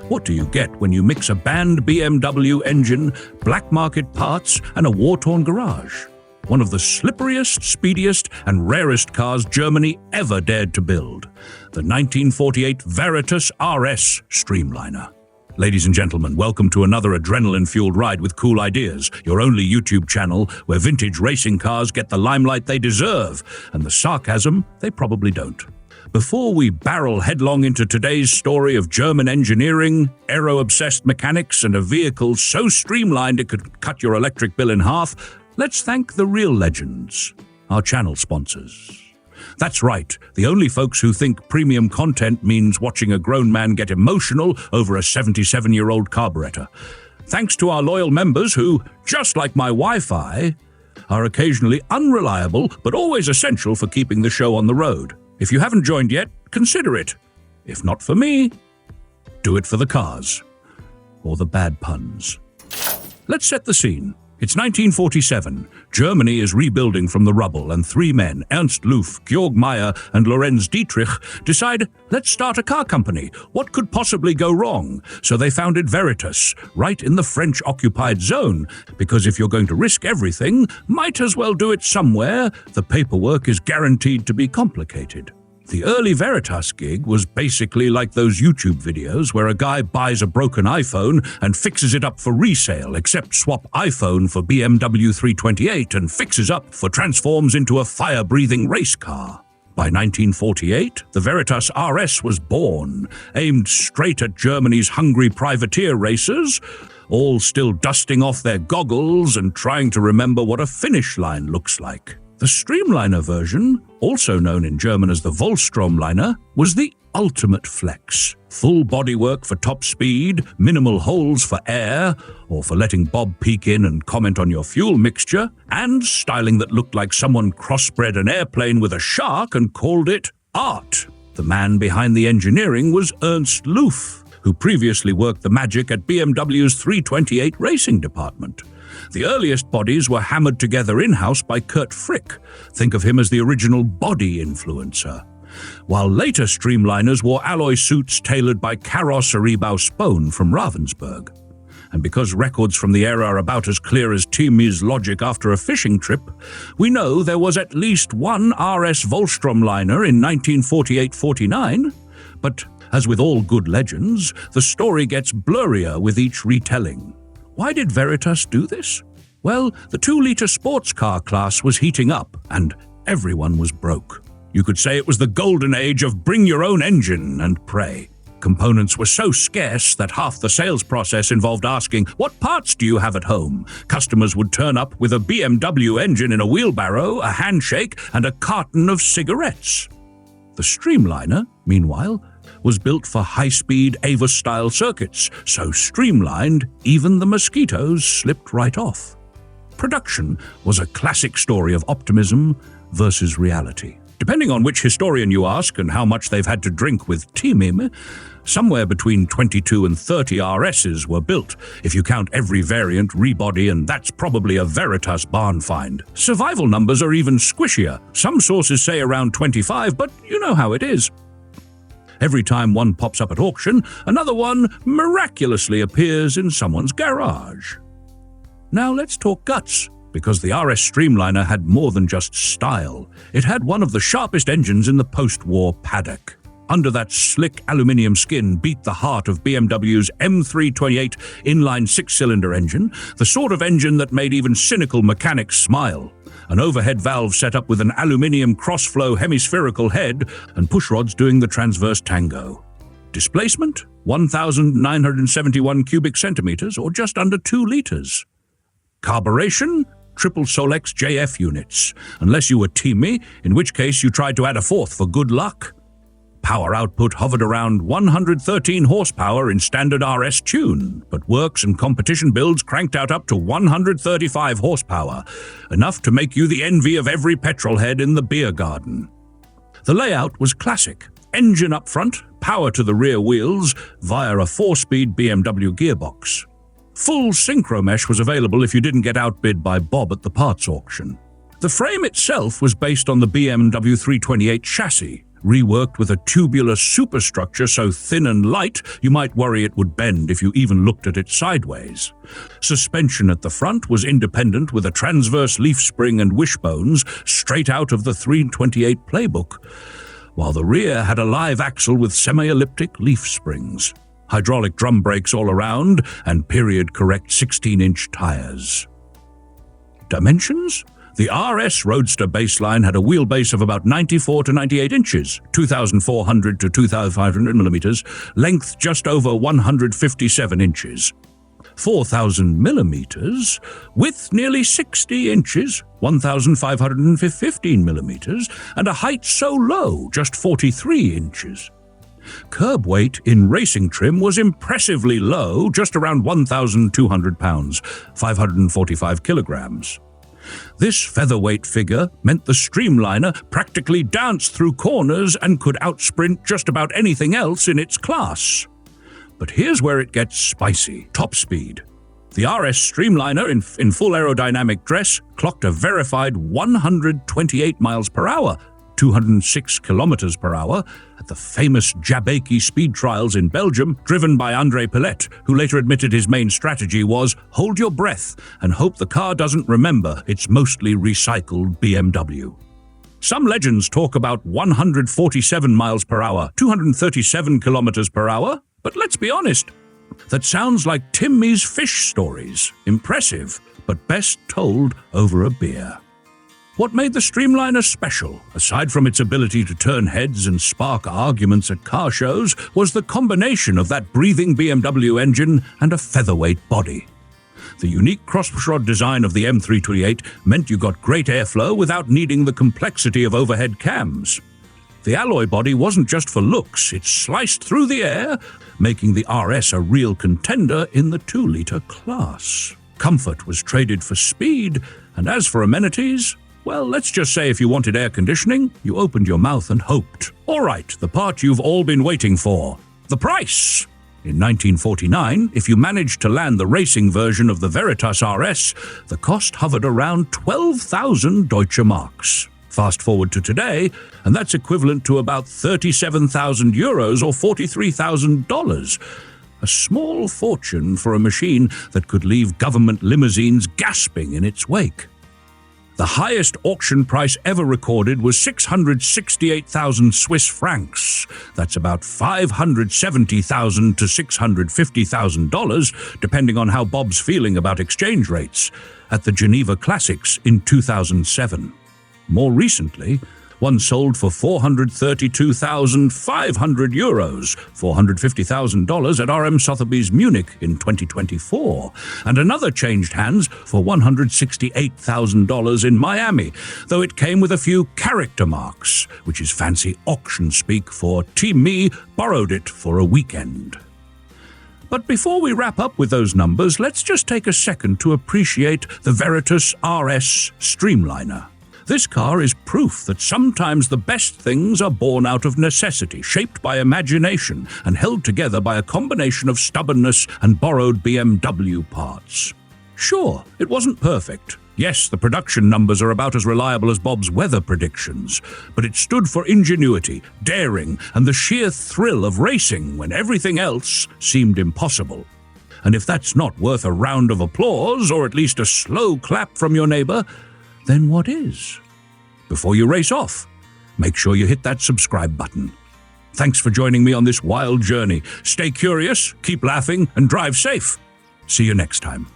What do you get when you mix a banned BMW engine, black market parts, and a war-torn garage? One of the slipperiest, speediest, and rarest cars Germany ever dared to build, the 1948 Veritas RS Streamliner. Ladies and gentlemen, welcome to another adrenaline-fueled ride with cool ideas, your only YouTube channel where vintage racing cars get the limelight they deserve and the sarcasm they probably don't. Before we barrel headlong into today's story of German engineering, aero-obsessed mechanics, and a vehicle so streamlined it could cut your electric bill in half, let's thank the real legends, our channel sponsors. That's right, the only folks who think premium content means watching a grown man get emotional over a 77-year-old carburetor. Thanks to our loyal members who, just like my Wi-Fi, are occasionally unreliable but always essential for keeping the show on the road. If you haven't joined yet, consider it. If not for me, do it for the cars. Or the bad puns. Let's set the scene. It's 1947. Germany is rebuilding from the rubble, and three men, Ernst Loof, Georg Meyer, and Lorenz Dietrich, decide, let's start a car company. What could possibly go wrong? So they founded Veritas, right in the French-occupied zone, because if you're going to risk everything, might as well do it somewhere. The paperwork is guaranteed to be complicated. The early Veritas gig was basically like those YouTube videos where a guy buys a broken iPhone and fixes it up for resale, except swap iPhone for BMW 328 and fixes up for transforms into a fire-breathing race car. By 1948, the Veritas RS was born, aimed straight at Germany's hungry privateer racers, all still dusting off their goggles and trying to remember what a finish line looks like. The Streamliner version, also known in German as the Vollstromliner, was the ultimate flex. Full bodywork for top speed, minimal holes for air, or for letting Bob peek in and comment on your fuel mixture, and styling that looked like someone crossbred an airplane with a shark and called it art. The man behind the engineering was Ernst Loof, who previously worked the magic at BMW's 328 racing department. The earliest bodies were hammered together in-house by Kurt Frick. Think of him as the original body influencer. While later Streamliners wore alloy suits tailored by Karosserierbau Spohn from Ravensburg. And because records from the era are about as clear as Timmy's logic after a fishing trip, we know there was at least one RS Vollstromliner in 1948-49, but as with all good legends, the story gets blurrier with each retelling. Why did Veritas do this? Well, the 2-liter sports car class was heating up, and everyone was broke. You could say it was the golden age of bring your own engine and pray. Components were so scarce that half the sales process involved asking, what parts do you have at home? Customers would turn up with a BMW engine in a wheelbarrow, a handshake, and a carton of cigarettes. The Streamliner, meanwhile, was built for high-speed Avus-style circuits, so streamlined, even the mosquitoes slipped right off. Production was a classic story of optimism versus reality. Depending on which historian you ask and how much they've had to drink with Timim, somewhere between 22 and 30 RSs were built, if you count every variant, rebody, and that's probably a Veritas barn find. Survival numbers are even squishier. Some sources say around 25, but you know how it is. Every time one pops up at auction, another one miraculously appears in someone's garage. Now let's talk guts, because the RS Streamliner had more than just style. It had one of the sharpest engines in the post-war paddock. Under that slick aluminium skin beat the heart of BMW's M328 inline 6-cylinder engine, the sort of engine that made even cynical mechanics smile. An overhead valve set up with an aluminium cross-flow hemispherical head and pushrods doing the transverse tango. Displacement? 1,971 cubic centimeters, or just under 2 liters. Carburation? Triple Solex JF units, unless you were Timmy, in which case you tried to add a fourth for good luck. Power output hovered around 113 horsepower in standard RS tune, but works and competition builds cranked out up to 135 horsepower, enough to make you the envy of every petrolhead in the beer garden. The layout was classic. Engine up front, power to the rear wheels via a 4-speed BMW gearbox. Full synchro mesh was available if you didn't get outbid by Bob at the parts auction. The frame itself was based on the BMW 328 chassis, reworked with a tubular superstructure so thin and light you might worry it would bend if you even looked at it sideways. Suspension at the front was independent with a transverse leaf spring and wishbones straight out of the 328 playbook, while the rear had a live axle with semi-elliptic leaf springs, hydraulic drum brakes all around, and period-correct 16-inch tires. Dimensions? The RS Roadster baseline had a wheelbase of about 94 to 98 inches, 2,400 to 2,500 millimeters, length just over 157 inches. 4,000 millimeters, width nearly 60 inches, 1,515 millimeters, and a height so low, just 43 inches. Curb weight in racing trim was impressively low, just around 1,200 pounds, 545 kilograms. This featherweight figure meant the Streamliner practically danced through corners and could outsprint just about anything else in its class. But here's where it gets spicy. Top speed. The RS Streamliner in full aerodynamic dress clocked a verified 128 miles per hour, 206 kilometers per hour, at the famous Jabbeke speed trials in Belgium, driven by André Pillet, who later admitted his main strategy was hold your breath and hope the car doesn't remember it's mostly recycled BMW. Some legends talk about 147 miles per hour, 237 kilometers per hour, but let's be honest, that sounds like Timmy's fish stories. Impressive, but best told over a beer. What made the Streamliner special, aside from its ability to turn heads and spark arguments at car shows, was the combination of that breathing BMW engine and a featherweight body. The unique crossrod design of the M328 meant you got great airflow without needing the complexity of overhead cams. The alloy body wasn't just for looks, it sliced through the air, making the RS a real contender in the 2-liter class. Comfort was traded for speed, and as for amenities, well, let's just say if you wanted air conditioning, you opened your mouth and hoped. All right, the part you've all been waiting for. The price! In 1949, if you managed to land the racing version of the Veritas RS, the cost hovered around 12,000 Deutsche Marks. Fast forward to today, and that's equivalent to about 37,000 euros or $43,000. A small fortune for a machine that could leave government limousines gasping in its wake. The highest auction price ever recorded was 668,000 Swiss francs. That's about $570,000 to $650,000, depending on how Bob's feeling about exchange rates, at the Geneva Classics in 2007. More recently, one sold for 432,500 euros, $450,000 at RM Sotheby's Munich in 2024, and another changed hands for $168,000 in Miami, though it came with a few character marks, which is fancy auction speak for Team Me borrowed it for a weekend. But before we wrap up with those numbers, let's just take a second to appreciate the Veritas RS Streamliner. This car is proof that sometimes the best things are born out of necessity, shaped by imagination, and held together by a combination of stubbornness and borrowed BMW parts. Sure, it wasn't perfect. Yes, the production numbers are about as reliable as Bob's weather predictions, but it stood for ingenuity, daring, and the sheer thrill of racing when everything else seemed impossible. And if that's not worth a round of applause, or at least a slow clap from your neighbor, then what is? Before you race off, make sure you hit that subscribe button. Thanks for joining me on this wild journey. Stay curious, keep laughing, and drive safe. See you next time.